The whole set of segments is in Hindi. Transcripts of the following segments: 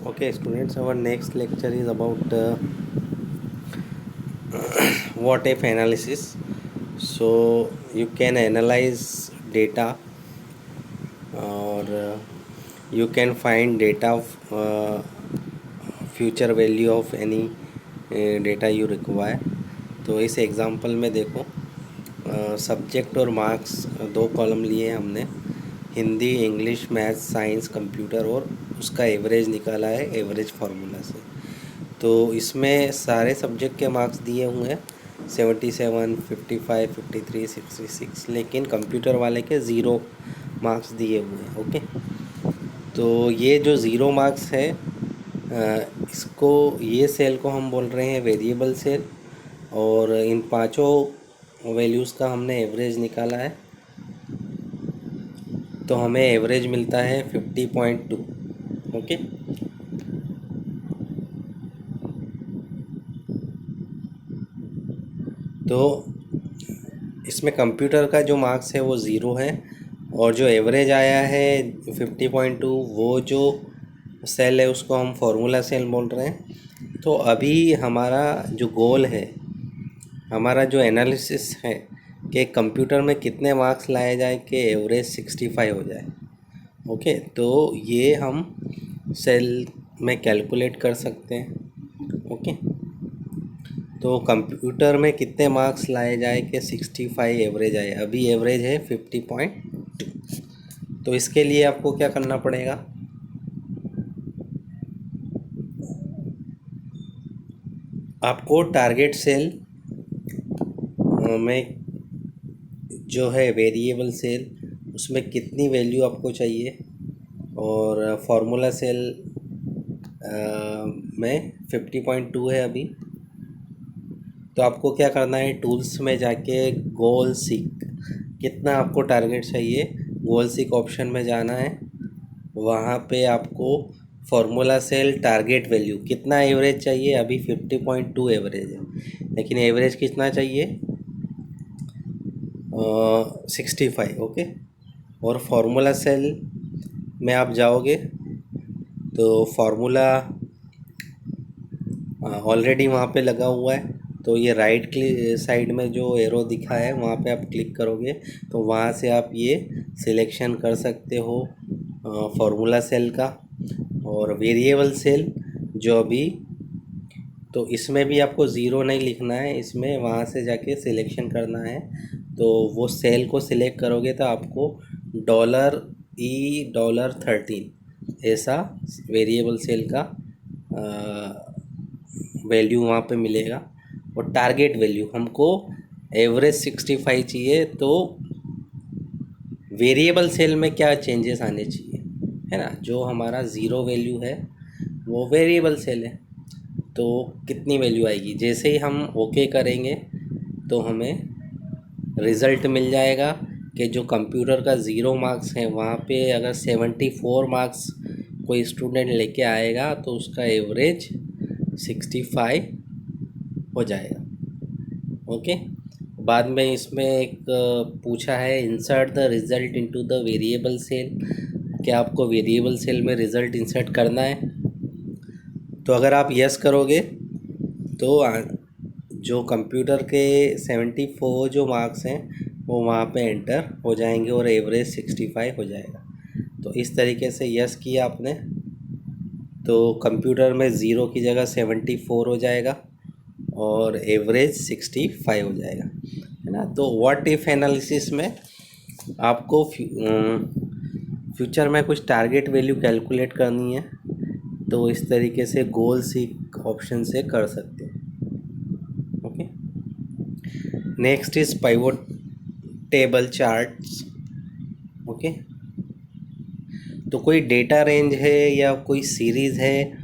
Okay, students, our next lecture is about what if analysis. So you can analyze data, or you can find data of future value of any data you require. तो इस एग्जांपल में देखो, सब्जेक्ट और मार्क्स दो कॉलम लिए हमने, Hindi, English, maths, science, computer, और उसका एवरेज निकाला है एवरेज फार्मूला से। तो इसमें सारे सब्जेक्ट के मार्क्स दिए हुए हैं 77, 55, 53, 66, लेकिन कंप्यूटर वाले के ज़ीरो मार्क्स दिए हुए हैं। ओके, तो ये जो ज़ीरो मार्क्स है, इसको, ये सेल को हम बोल रहे हैं वेरिएबल सेल, और इन पांचों वैल्यूज़ का हमने एवरेज निकाला है, तो हमें एवरेज मिलता है 50.2। ओके, तो इसमें कंप्यूटर का जो मार्क्स है वो ज़ीरो है, और जो एवरेज आया है 50.2, वो जो सेल है उसको हम फार्मूला सेल बोल रहे हैं। तो अभी हमारा जो गोल है, हमारा जो एनालिसिस है कि कंप्यूटर में कितने मार्क्स लाए जाए कि एवरेज 65 हो जाए। ओके, तो ये हम सेल में कैलकुलेट कर सकते हैं। ओके, तो कंप्यूटर में कितने मार्क्स लाए जाए कि 65 एवरेज आए। अभी एवरेज है 50.2। तो इसके लिए आपको क्या करना पड़ेगा, आपको टारगेट सेल में जो है वेरिएबल सेल, उसमें कितनी वैल्यू आपको चाहिए, और फार्मूला सेल में 50.2 है अभी। तो आपको क्या करना है, टूल्स में जाके गोल सीक, कितना आपको टारगेट चाहिए, गोल सीक ऑप्शन में जाना है। वहाँ पे आपको फार्मूला सेल टारगेट वैल्यू कितना एवरेज चाहिए, अभी 50.2 एवरेज है, लेकिन एवरेज कितना चाहिए, 65। ओके, और फार्मूला सेल में आप जाओगे तो फार्मूला ऑलरेडी वहाँ पे लगा हुआ है। तो ये राइट साइड में जो एरो दिखा है वहाँ पे आप क्लिक करोगे तो वहाँ से आप ये सिलेक्शन कर सकते हो फार्मूला सेल का, और वेरिएबल सेल जो अभी, तो इसमें भी आपको ज़ीरो नहीं लिखना है, इसमें वहाँ से जाके सिलेक्शन करना है। तो वो सेल को सिलेक्ट करोगे तो आपको $13 ऐसा वेरिएबल सेल का वैल्यू वहाँ पे मिलेगा। और टारगेट वैल्यू हमको एवरेज 65 चाहिए, तो वेरिएबल सेल में क्या चेंजेस आने चाहिए, है ना। जो हमारा ज़ीरो वैल्यू है वो वेरिएबल सेल है, तो कितनी वैल्यू आएगी, जैसे ही हम ओके करेंगे तो हमें रिज़ल्ट मिल जाएगा कि जो कंप्यूटर का ज़ीरो मार्क्स है वहाँ पे अगर 74 मार्क्स कोई स्टूडेंट लेके आएगा तो उसका एवरेज 65 हो जाएगा। ओके, बाद में इसमें एक पूछा है, insert the result into the variable cell, क्या आपको वेरिएबल सेल में रिज़ल्ट इंसर्ट करना है। तो अगर आप यस करोगे तो जो कंप्यूटर के 74 जो मार्क्स हैं वो वहाँ पे एंटर हो जाएंगे और एवरेज 65 हो जाएगा। तो इस तरीके से यस किया आपने तो कंप्यूटर में ज़ीरो की जगह 74 हो जाएगा और एवरेज 65 हो जाएगा, है ना। तो व्हाट इफ़ एनालिसिस में आपको फ्यूचर में कुछ टारगेट वैल्यू कैलकुलेट करनी है, तो इस तरीके से गोल सीक ऑप्शन से कर सकते हैं। Okay, next is pivot table charts. Okay, तो कोई डेटा रेंज है या कोई सीरीज़ है,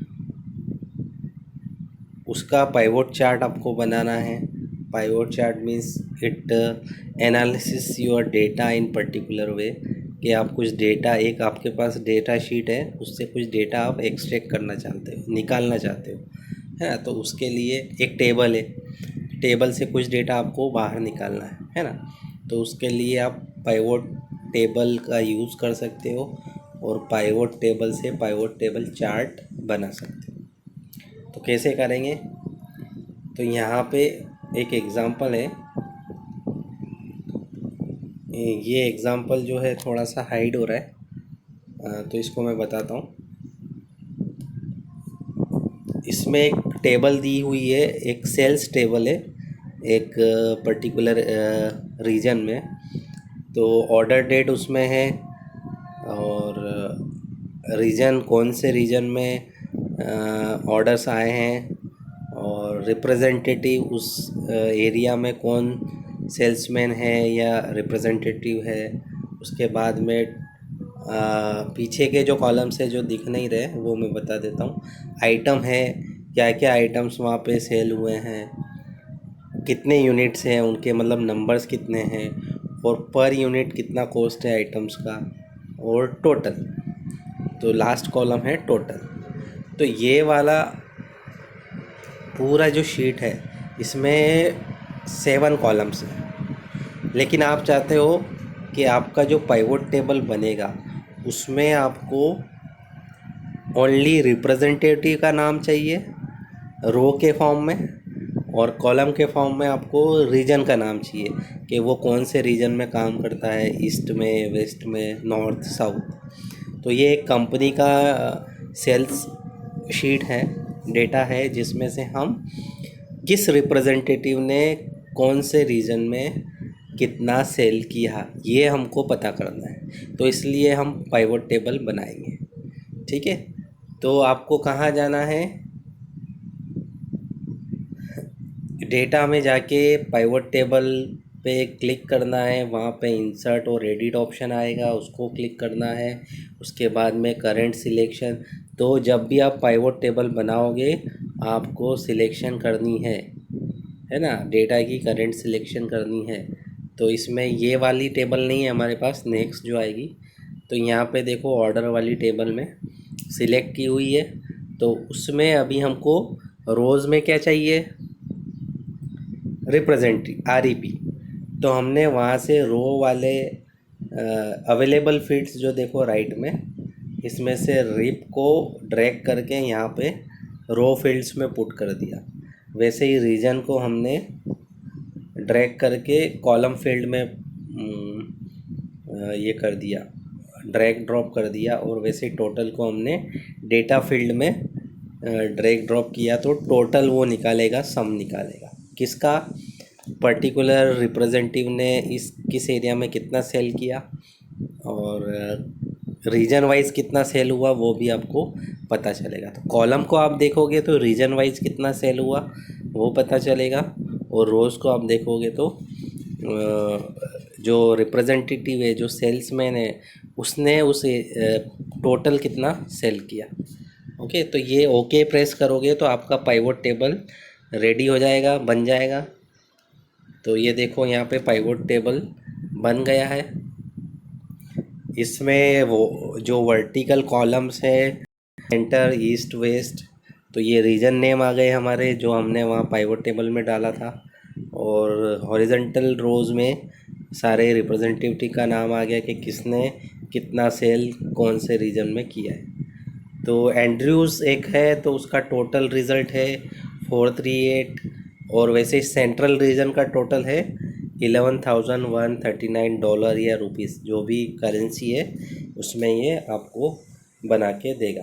उसका पाइवोट चार्ट आपको बनाना है। Pivot chart means it analysis your data in particular way, कि आप कुछ डेटा, एक आपके पास डेटा शीट है, उससे कुछ डेटा आप एक्सट्रैक्ट करना चाहते हो, निकालना चाहते हो, है ना। तो उसके लिए एक टेबल है, टेबल से कुछ डेटा आपको बाहर निकालना है ना। तो उसके लिए आप पाइवोट टेबल का यूज़ कर सकते हो, और पाइवट टेबल से पाइवट टेबल चार्ट बना सकते हैं। तो कैसे करेंगे, तो यहाँ पे एक एग्ज़ाम्पल है। ये एग्ज़ाम्पल जो है थोड़ा सा हाइड हो रहा है, तो इसको मैं बताता हूँ। इसमें एक टेबल दी हुई है, एक सेल्स टेबल है एक पर्टिकुलर रीजन में। तो ऑर्डर डेट उसमें है और रीजन, कौन से रीजन में ऑर्डर्स आए हैं, और रिप्रेजेंटेटिव उस एरिया में कौन सेल्समैन है या रिप्रेजेंटेटिव है। उसके बाद में पीछे के जो कॉलम्स है जो दिख नहीं रहे वो मैं बता देता हूँ। आइटम है, क्या क्या आइटम्स वहाँ पे सेल हुए हैं, कितने यूनिट्स हैं उनके, मतलब नंबर्स कितने हैं, और पर यूनिट कितना कॉस्ट है आइटम्स का, और टोटल। तो लास्ट कॉलम है टोटल। तो ये वाला पूरा जो शीट है इसमें 7 कॉलम्स हैं। लेकिन आप चाहते हो कि आपका जो पाइवट टेबल बनेगा उसमें आपको ओनली रिप्रेजेंटेटिव का नाम चाहिए रो के फॉर्म में, और कॉलम के फॉर्म में आपको रीजन का नाम चाहिए कि वो कौन से रीजन में काम करता है, ईस्ट में, वेस्ट में, नॉर्थ, साउथ। तो ये एक कंपनी का सेल्स शीट है, डेटा है, जिसमें से हम किस रिप्रेजेंटेटिव ने कौन से रीजन में कितना सेल किया ये हमको पता करना है। तो इसलिए हम पाइवट टेबल बनाएंगे। ठीक है, तो आपको कहाँ जाना है, डेटा में जाके पाइवट टेबल पे क्लिक करना है। वहाँ पे इंसर्ट और एडिट ऑप्शन आएगा, उसको क्लिक करना है। उसके बाद में करंट सिलेक्शन। तो जब भी आप पाइवट टेबल बनाओगे आपको सिलेक्शन करनी है ना, डेटा की करंट सिलेक्शन करनी है। तो इसमें ये वाली टेबल नहीं है हमारे पास, नेक्स्ट जो आएगी। तो यहाँ पे देखो ऑर्डर वाली टेबल में सिलेक्ट की हुई है। तो उसमें अभी हमको रोज़ में क्या चाहिए, रिप्रेजेंटेटिव REP। तो हमने वहाँ से रो वाले अवेलेबल फील्ड्स जो देखो राइट में, इसमें से रिप को ड्रैग करके यहाँ पे रो फील्ड्स में पुट कर दिया। वैसे ही रीजन को हमने ड्रैग करके कॉलम फील्ड में ये कर दिया, ड्रैग ड्रॉप कर दिया। और वैसे ही टोटल को हमने डेटा फील्ड में ड्रैग ड्रॉप किया, तो टोटल वो निकालेगा, सम निकालेगा किसका, पर्टिकुलर रिप्रेजेंटेटिव ने इस किस एरिया में कितना सेल किया, और रीजन वाइज कितना सेल हुआ वो भी आपको पता चलेगा। तो कॉलम को आप देखोगे तो रीजन वाइज कितना सेल हुआ वो पता चलेगा, और रोज़ को आप देखोगे तो जो रिप्रेजेंटेटिव है, जो सेल्समैन है, उसने उस टोटल कितना सेल किया। ओके, तो ये ओके प्रेस करोगे तो आपका पाइवट टेबल रेडी हो जाएगा, बन जाएगा। तो ये देखो यहाँ पे पाइवट टेबल बन गया है। इसमें वो जो वर्टिकल कॉलम्स है, सेंटर, ईस्ट, वेस्ट, तो ये रीजन नेम आ गए हमारे जो हमने वहाँ पाइवट टेबल में डाला था। और हॉरिजॉन्टल रोज़ में सारे रिप्रेजेंटेटिव का नाम आ गया कि किसने कितना सेल कौन से रीजन में किया है। तो एंड्रयूज़ एक है तो उसका टोटल रिज़ल्ट है 438, और वैसे सेंट्रल रीजन का टोटल है $11,139 या रुपीस, जो भी करेंसी है उसमें ये आपको बना के देगा।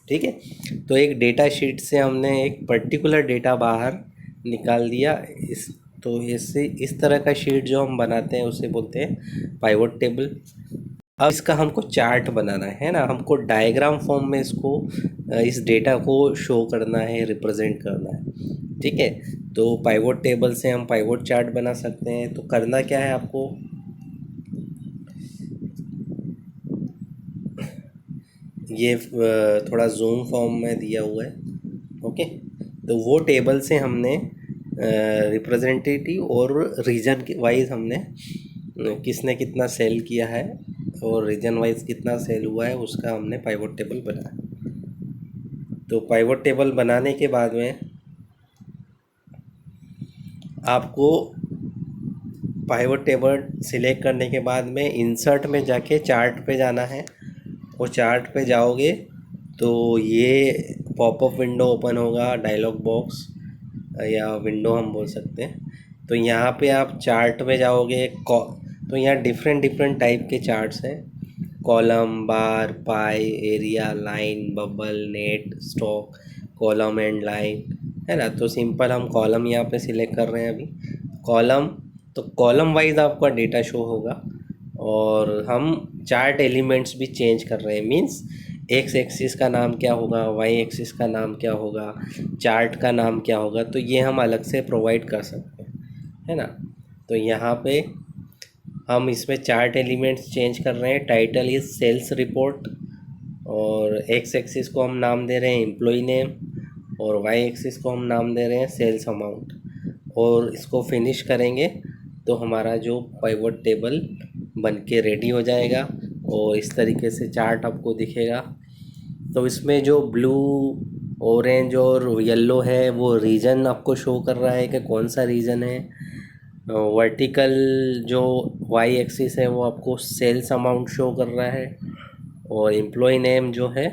ठीक है, तो एक डेटा शीट से हमने एक पर्टिकुलर डेटा बाहर निकाल दिया। तो इससे इस तरह का शीट जो हम बनाते हैं उसे बोलते हैं पाइवट टेबल। अब इसका हमको चार्ट बनाना है ना, हमको डायग्राम फॉर्म में इसको इस डेटा को शो करना है, रिप्रेजेंट करना है। ठीक है, तो पाइवट टेबल से हम पाइवट चार्ट बना सकते हैं। तो करना क्या है आपको, ये थोड़ा जूम फॉर्म में दिया हुआ है। ओके, तो वो टेबल से हमने रिप्रेजेंटेटिव और रीजन वाइज हमने किसने कितना सेल किया है और रीजन वाइज कितना सेल हुआ है उसका हमने पाइवट टेबल बनाया। तो पाइवट टेबल बनाने के बाद में आपको पाइवट टेबल सिलेक्ट करने के बाद में इंसर्ट में जाके चार्ट पे जाना है, वो चार्ट पे जाओगे तो ये पॉपअप विंडो ओपन होगा, डायलॉग बॉक्स या विंडो हम बोल सकते हैं। तो यहाँ पे आप चार्ट में जाओगे, तो यहाँ डिफरेंट डिफरेंट टाइप के चार्ट्स हैं, column, bar, pi, area, line, bubble, net, stock, column and line, है ना। तो सिंपल हम कॉलम यहाँ पे सिलेक्ट कर रहे हैं अभी, कॉलम। तो कॉलम वाइज आपका डेटा शो होगा और हम चार्ट एलिमेंट्स भी चेंज कर रहे हैं, मींस एक्स एक्सिस का नाम क्या होगा, वाई एक्सिस का नाम क्या होगा, चार्ट का नाम क्या होगा, तो ये हम अलग से प्रोवाइड कर सकते हैं, है ना। तो यहाँ पे हम इसमें चार्ट एलिमेंट्स चेंज कर रहे हैं। टाइटल इज सेल्स रिपोर्ट और एक्स एक्सिस को हम नाम दे रहे हैं एम्प्लॉय नेम और वाई एक्सिस को हम नाम दे रहे हैं सेल्स अमाउंट। और इसको फिनिश करेंगे तो हमारा जो पाइवट टेबल बन के रेडी हो जाएगा और इस तरीके से चार्ट आपको दिखेगा। तो इसमें जो ब्लू, ऑरेंज और येलो है वो रीजन आपको शो कर रहा है कि कौन सा रीजन है। वर्टिकल जो वाई एक्सिस है वो आपको सेल्स अमाउंट शो कर रहा है और एम्प्लॉय नेम जो है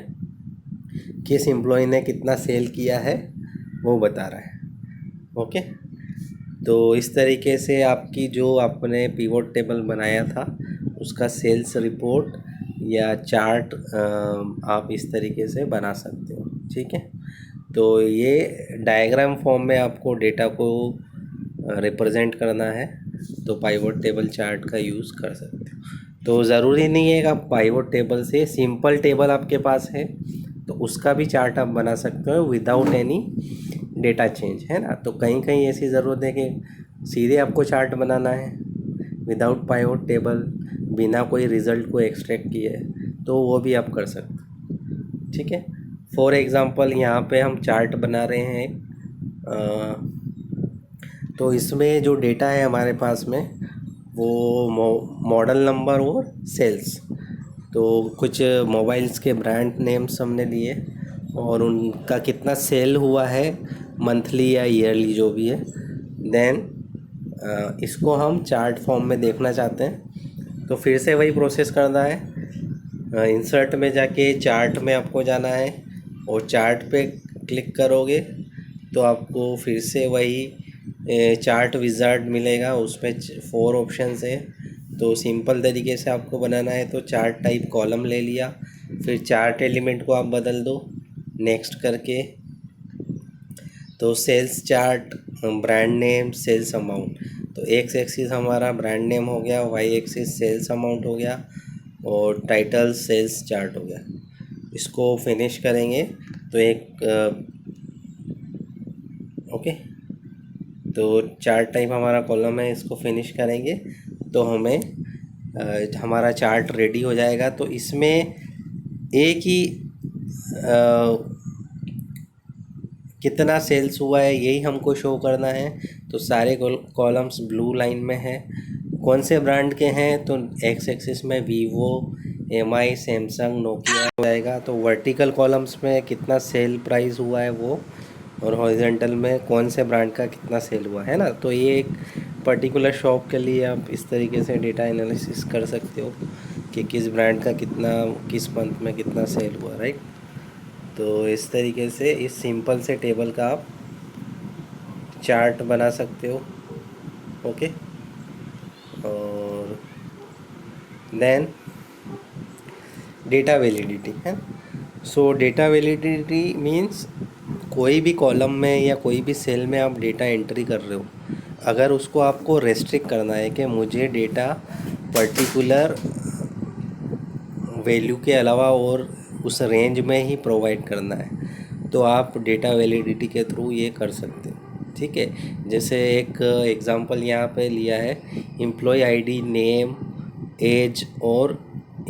किस एम्प्लॉय ने कितना सेल किया है वो बता रहा है। ओके, तो इस तरीके से आपकी जो आपने पिवोट टेबल बनाया था उसका सेल्स रिपोर्ट या चार्ट आप इस तरीके से बना सकते हो। ठीक है, तो ये डायग्राम फॉर्म में आपको डेटा को रिप्रेजेंट करना है तो पाइवट टेबल चार्ट का यूज़ कर सकते हो। तो ज़रूरी नहीं है कि आप पाइवट टेबल से, सिंपल टेबल आपके पास है तो उसका भी चार्ट आप बना सकते हो विदाउट एनी डेटा चेंज, है ना। तो कहीं कहीं ऐसी ज़रूरत है कि सीधे आपको चार्ट बनाना है विदाउट पाइवट टेबल, बिना कोई रिज़ल्ट को एक्सट्रैक्ट किए, तो वो भी आप कर सकते हो। ठीक है, फॉर एग्ज़ाम्पल यहाँ पे हम चार्ट बना रहे हैं तो इसमें जो डेटा है हमारे पास में वो मॉडल नंबर और सेल्स, तो कुछ मोबाइल्स के ब्रांड नेम्स हमने लिए और उनका कितना सेल हुआ है मंथली या ईयरली जो भी है। देन इसको हम चार्ट फॉर्म में देखना चाहते हैं तो फिर से वही प्रोसेस करना है। इंसर्ट में जाके चार्ट में आपको जाना है और चार्ट पे क्लिक करोगे तो आपको फिर से वही चार्ट विज़ार्ड मिलेगा, उसमें 4 ऑप्शंस है। तो सिंपल तरीके से आपको बनाना है तो चार्ट टाइप कॉलम ले लिया, फिर चार्ट एलिमेंट को आप बदल दो नेक्स्ट करके, तो sales chart, brand name, sales amount. तो एक्स एक्सिस हमारा ब्रांड नेम हो गया, वाई एक्सिस सेल्स अमाउंट हो गया और टाइटल सेल्स चार्ट हो गया। इसको फिनिश करेंगे तो ओके, तो चार्ट टाइप हमारा कॉलम है, इसको फिनिश करेंगे तो हमें हमारा चार्ट रेडी हो जाएगा। तो इसमें एक ही कितना सेल्स हुआ है यही हमको शो करना है। तो सारे कॉलम्स ब्लू लाइन में है, कौन से ब्रांड के हैं तो एक्स एक्सिस में वीवो, एमआई, सैमसंग, नोकिया हो जाएगा। तो वर्टिकल कॉलम्स में कितना सेल प्राइस हुआ है वो, और हॉरिजॉन्टल में कौन से ब्रांड का कितना सेल हुआ है ना। तो ये एक पर्टिकुलर शॉप के लिए आप इस तरीके से डेटा एनालिसिस कर सकते हो कि किस ब्रांड का कितना किस मंथ में कितना सेल हुआ, राइट। तो इस तरीके से इस सिंपल से टेबल का आप चार्ट बना सकते हो। ओके, और देन डेटा वैलिडिटी है। सो डेटा वैलिडिटी मीन्स कोई भी कॉलम में या कोई भी सेल में आप डेटा एंट्री कर रहे हो, अगर उसको आपको रेस्ट्रिक्ट करना है कि मुझे डेटा पर्टिकुलर वैल्यू के अलावा और उस रेंज में ही प्रोवाइड करना है तो आप डेटा वैलिडिटी के थ्रू ये कर सकते हो। ठीक है, जैसे एक एग्ज़ाम्पल यहाँ पे लिया है, एम्प्लॉय आईडी, नेम, एज और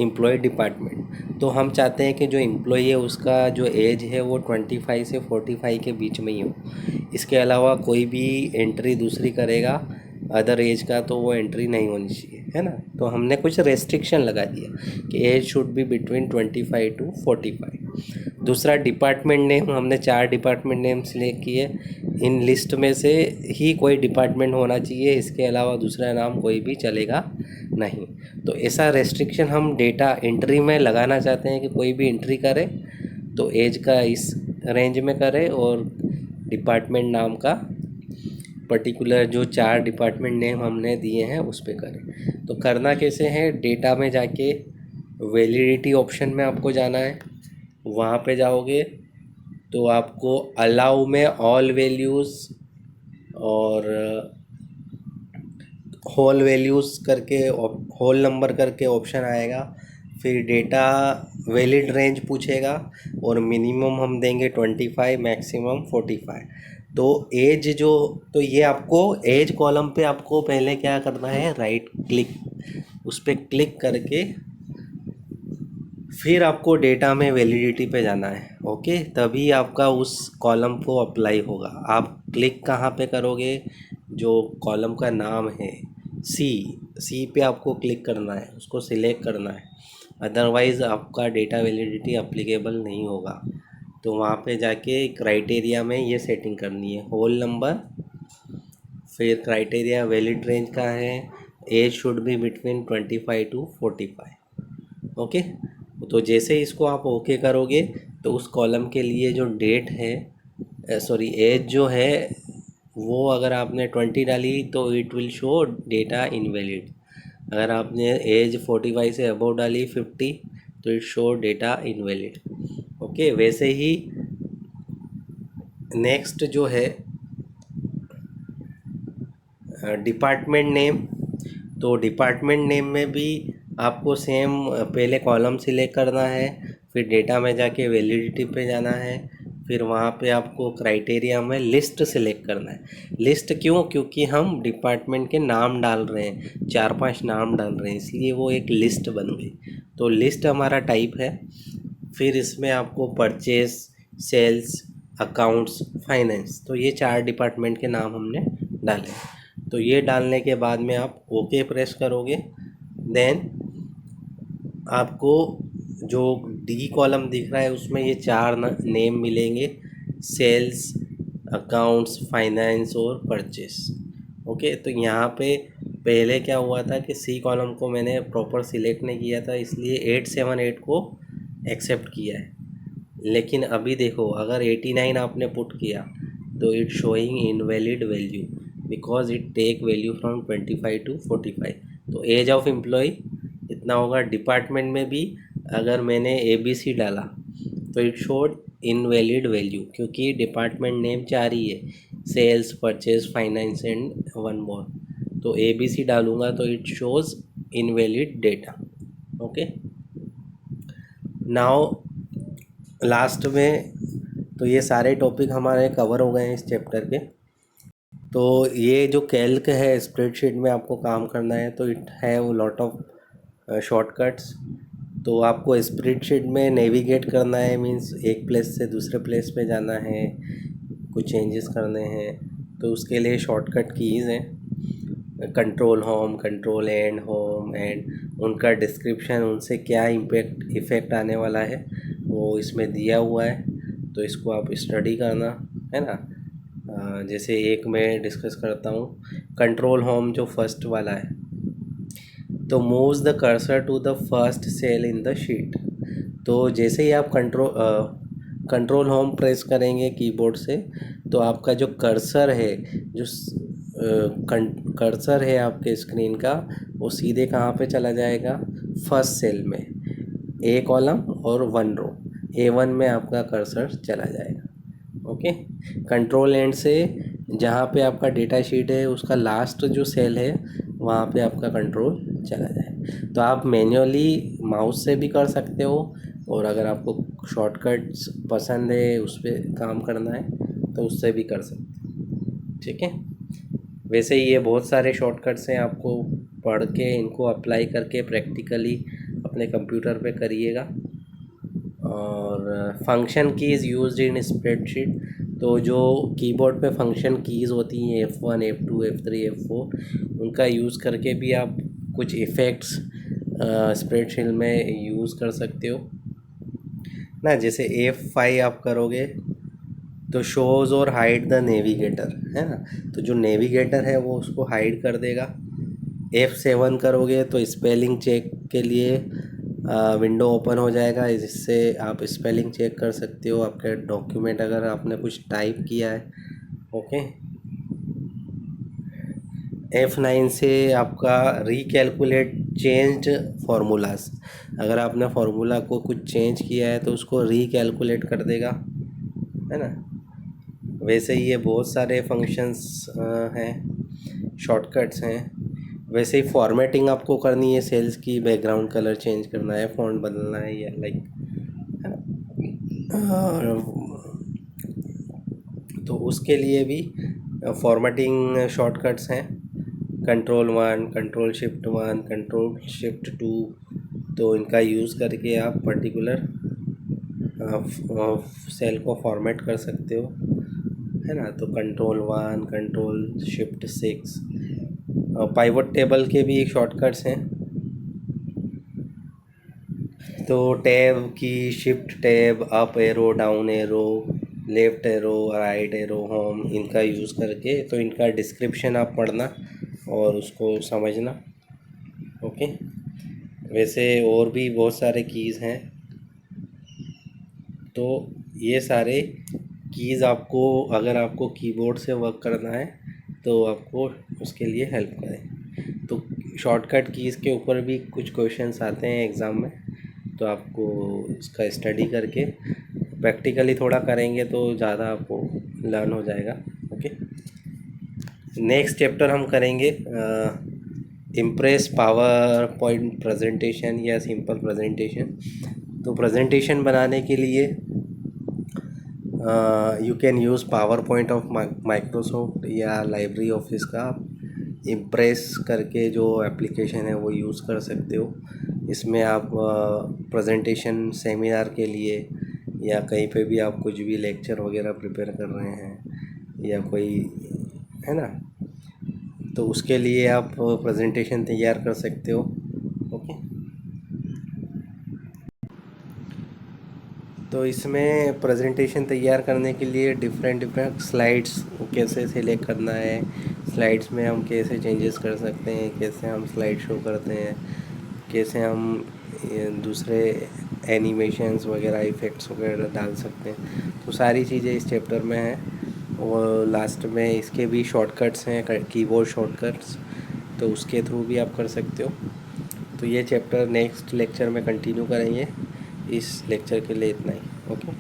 एम्प्लॉय डिपार्टमेंट। तो हम चाहते हैं कि जो एम्प्लॉय है उसका जो एज है वो 25 से 45 के बीच में ही हो, इसके अलावा कोई भी एंट्री दूसरी करेगा अदर एज का तो वो एंट्री नहीं होनी चाहिए, है ना। तो हमने कुछ रेस्ट्रिक्शन लगा दिया कि age should be between 25 to 45। दूसरा डिपार्टमेंट नेम, हमने 4 डिपार्टमेंट नेम सिलेक्ट किए, इन लिस्ट में से ही कोई डिपार्टमेंट होना चाहिए, इसके अलावा दूसरा नाम कोई भी चलेगा नहीं। तो ऐसा रेस्ट्रिक्शन हम डेटा एंट्री में लगाना चाहते हैं कि कोई भी एंट्री करे तो एज का इस रेंज में करे और डिपार्टमेंट नाम का पर्टिकुलर जो 4 डिपार्टमेंट नेम हमने दिए हैं उस पर करें। तो करना कैसे है, डेटा में जाके वैलिडिटी ऑप्शन में आपको जाना है। वहाँ पे जाओगे तो आपको अलाउ में ऑल वैल्यूज़ और होल वैल्यूज़ करके होल नंबर करके ऑप्शन आएगा। फिर डेटा वैलिड रेंज पूछेगा और मिनिमम हम देंगे 25, मैक्सिमम 45। तो एज जो, तो ये आपको एज कॉलम पे आपको पहले क्या करना है, राइट क्लिक, उस पर क्लिक करके फिर आपको डेटा में वैलिडिटी पे जाना है। ओके, तभी आपका उस कॉलम को अप्लाई होगा। आप क्लिक कहाँ पे करोगे, जो कॉलम का नाम है सी पे आपको क्लिक करना है, उसको सिलेक्ट करना है, अदरवाइज़ आपका डेटा वैलिडिटी अप्लीकेबल नहीं होगा। तो वहाँ पे जाके क्राइटेरिया में ये सेटिंग करनी है, होल नंबर, फिर क्राइटेरिया वैलिड रेंज का है, age should be between 25 to 45। Okay, तो जैसे इसको आप ओके करोगे तो उस कॉलम के लिए जो डेट है, सॉरी एज जो है, वो अगर आपने 20 डाली तो it will show data invalid. अगर आपने एज 45 से अबव डाली 50 तो it show data invalid. Okay, वैसे ही नेक्स्ट जो है डिपार्टमेंट नेम, तो डिपार्टमेंट नेम में भी आपको सेम पहले कॉलम सिलेक्ट करना है, फिर डेटा में जाके वैलिडिटी पे जाना है, फिर वहाँ पे आपको क्राइटेरिया में लिस्ट सिलेक्ट करना है। लिस्ट क्यों, क्योंकि हम डिपार्टमेंट के नाम डाल रहे हैं, 4-5 नाम डाल रहे हैं, इसलिए वो एक लिस्ट बन गई। तो लिस्ट हमारा टाइप है। फिर इसमें आपको परचेस, सेल्स, अकाउंट्स, फाइनेंस, तो ये 4 डिपार्टमेंट के नाम हमने डाले। तो ये डालने के बाद में आप ओके प्रेस करोगे, देन आपको जो डी कॉलम दिख रहा है उसमें ये 4 नेम मिलेंगे, सेल्स, अकाउंट्स, फाइनेंस और परचेस। ओके, तो यहाँ पे पहले क्या हुआ था कि सी कॉलम को मैंने प्रॉपर सिलेक्ट नहीं किया था, इसलिए 878 को एक्सेप्ट किया है। लेकिन अभी देखो, अगर 89 आपने पुट किया तो it showing invalid value because it take value from 25 to 45। तो एज ऑफ एम्प्लॉय इतना होगा। डिपार्टमेंट में भी अगर मैंने ABC डाला तो इट शोड इनवैलिड वैल्यू, क्योंकि डिपार्टमेंट नेम 4 ही है, सेल्स, परचेज, फाइनेंस एंड 1 मोर। तो ABC डालूंगा तो it shows invalid data. Okay, now last में तो ये सारे टॉपिक हमारे कवर हो गए हैं इस चैप्टर के। तो ये जो कैल्क है, स्प्रेडशीट में आपको काम करना है, तो it have lot of shortcuts. तो आपको स्प्रेडशीट में नेविगेट करना है, मींस एक प्लेस से दूसरे प्लेस पे जाना है, कुछ चेंजेस करने हैं, तो उसके लिए शॉर्टकट कीज़ हैं, control home, control and home, and उनका डिस्क्रिप्शन, उनसे क्या इफ़ेक्ट आने वाला है वो इसमें दिया हुआ है। तो इसको आप स्टडी करना है ना। जैसे एक मैं डिस्कस करता हूँ, कंट्रोल होम जो फर्स्ट वाला है, तो moves the cursor to the first cell in the sheet. तो जैसे ही आप कंट्रोल होम प्रेस करेंगे कीबोर्ड से, तो आपका जो कर्सर है, जो कर्सर है आपके स्क्रीन का, वो सीधे कहाँ पे चला जाएगा, फर्स्ट सेल में, ए कॉलम और 1 रो, A1 में आपका कर्सर चला जाएगा। ओके, कंट्रोल एंड से जहाँ पे आपका डेटा शीट है उसका लास्ट जो सेल है वहाँ पे आपका कंट्रोल चला जाए। तो आप मैन्युअली माउस से भी कर सकते हो, और अगर आपको शॉर्टकट्स पसंद है, उस पर काम करना है, तो उससे भी कर सकते हो। ठीक है, वैसे ही ये बहुत सारे शॉर्टकट्स हैं, आपको पढ़ के इनको अप्लाई करके प्रैक्टिकली अपने कंप्यूटर पे करिएगा। और function keys used in spreadsheet, तो जो कीबोर्ड पे फंक्शन कीज़ होती हैं F1, F2, F3, F4, उनका यूज़ करके भी आप कुछ इफ़ेक्ट्स स्प्रेडशीट में यूज़ कर सकते हो ना। जैसे F5 आप करोगे तो शोज़ और हाइड द नेविगेटर है ना, तो जो नेविगेटर है वो उसको हाइड कर देगा। F7 करोगे तो स्पेलिंग चेक के लिए विंडो ओपन हो जाएगा, जिससे आप स्पेलिंग चेक कर सकते हो आपके डॉक्यूमेंट अगर आपने कुछ टाइप किया है। ओके। F9 से आपका रिकैलकुलेट चेंज्ड फार्मूलाज, अगर आपने फार्मूला को कुछ चेंज किया है तो उसको रिकैलकुलेट कर देगा, है ना। वैसे ही ये बहुत सारे फंक्शंस हैं, शॉर्टकट्स हैं। वैसे ही फॉर्मेटिंग आपको करनी है सेल्स की, बैकग्राउंड कलर चेंज करना है, फ़ॉन्ट बदलना है, या लाइक, है ना। तो उसके लिए भी फॉर्मेटिंग शॉर्टकट्स हैं, control 1, control shift 1, control shift 2। तो इनका यूज़ करके आप पर्टिकुलर सेल को फॉर्मेट कर सकते हो, है ना। तो control 1, control shift 6। Pivot table के भी शॉर्टकट्स हैं। तो टैब की, shift tab, up arrow, down arrow, left arrow, right arrow, home, इनका यूज़ करके, तो इनका डिस्क्रिप्शन आप पढ़ना और उसको समझना। ओके। वैसे और भी बहुत सारे कीज़ हैं, तो ये सारे कीज़ आपको, अगर आपको कीबोर्ड से वर्क करना है तो आपको उसके लिए हेल्प करें। तो शॉर्टकट कीज़ के ऊपर भी कुछ क्वेश्चंस आते हैं एग्ज़ाम में, तो आपको इसका स्टडी करके प्रैक्टिकली थोड़ा करेंगे तो ज़्यादा आपको लर्न हो जाएगा। ओके। नेक्स्ट चैप्टर हम करेंगे इम्प्रेस, पावर पॉइंट प्रेजेंटेशन या सिंपल प्रेजेंटेशन। तो प्रेजेंटेशन बनाने के लिए you can use power point of Microsoft या लाइब्रेरी ऑफिस का इम्प्रेस करके जो एप्लीकेशन है वो यूज़ कर सकते हो। इसमें आप प्रेजेंटेशन सेमिनार के लिए या कहीं पे भी आप कुछ भी लेक्चर वगैरह प्रिपेयर कर रहे हैं या कोई, है ना, तो उसके लिए आप प्रेजेंटेशन तैयार कर सकते हो। ओके। तो इसमें प्रेजेंटेशन तैयार करने के लिए डिफरेंट डिफरेंट स्लाइड्स कैसे सिलेक्ट करना है, स्लाइड्स में हम कैसे चेंजेस कर सकते हैं, कैसे हम स्लाइड शो करते हैं, कैसे हम दूसरे एनिमेशंस वगैरह, इफ़ेक्ट्स वगैरह डाल सकते हैं, तो सारी चीज़ें इस चैप्टर में हैं। और लास्ट में इसके भी शॉर्टकट्स हैं, कीबोर्ड शॉर्टकट्स, तो उसके थ्रू भी आप कर सकते हो। तो ये चैप्टर नेक्स्ट लेक्चर में कंटिन्यू करेंगे। इस लेक्चर के लिए इतना ही। Okay,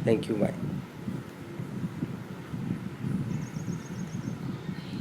thank you, bye.